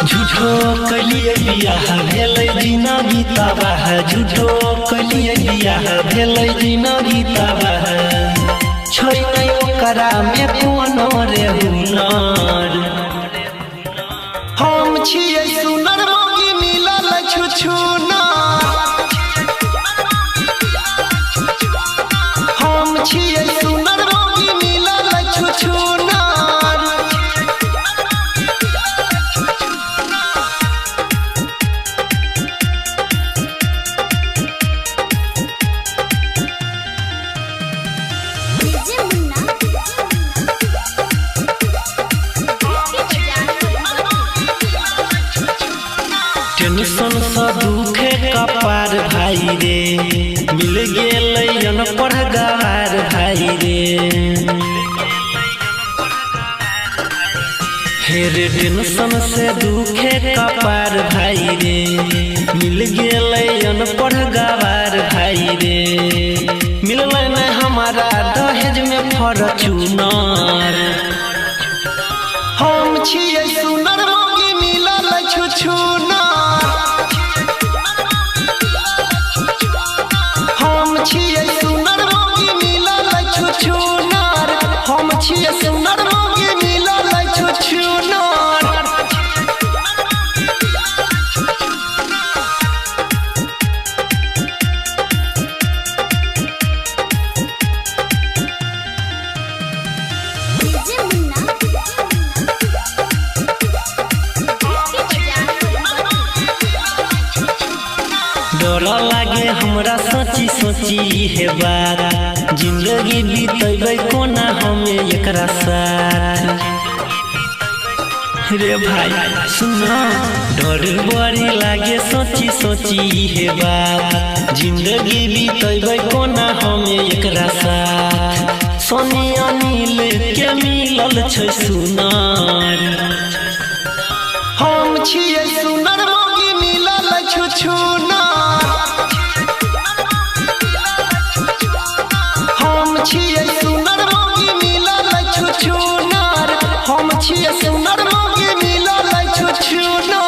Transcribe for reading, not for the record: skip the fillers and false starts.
झूठो कलिए बियाह भेलै जिनगी तबाह, झूठो कलिए बियाह भेलै जिनगी तबाह। छै नै ओकरा में कोनो रे हुनर, हम छियै सुनर मोगी मिलल छुछुनर। हम छियै सुनर मोगी मिलल छुछुनर। टेंशन सा दुखे कपार भाई रे, मिल गेलै अनपढ़ गवार भाई रे। हेरे टेंशन से दुखे कपार भाई रे, मिल गेलै अनपढ़ गवार भाई रे। मिललै न हमारा दहेज में फॉर्च्यूनर, हम छियै सुनर मोगी मिलल छुछुनर। हम छियै सुनर मोगी मिलल छुछुनर। हम छियै सुनर मोगी मिलल छुछुनर। डर लागे हमरा सोची सोची हे बात, जिंदगी बीतेबै कोना हमें एकरा साथ। रे भाई सुना, डर बड़ी लागे सोची सोची हे बात, जिंदगी बीतेबै कोना हमें एकरा साथ। सोनी अनिल के मिलल छै सुनर, हम छियै सुनर मोगी मिलल छुछुनर। हम छियै सुनर मोगी मिलल छुछुनर। हम छियै सुनर मोगी मिलल छुछुनर।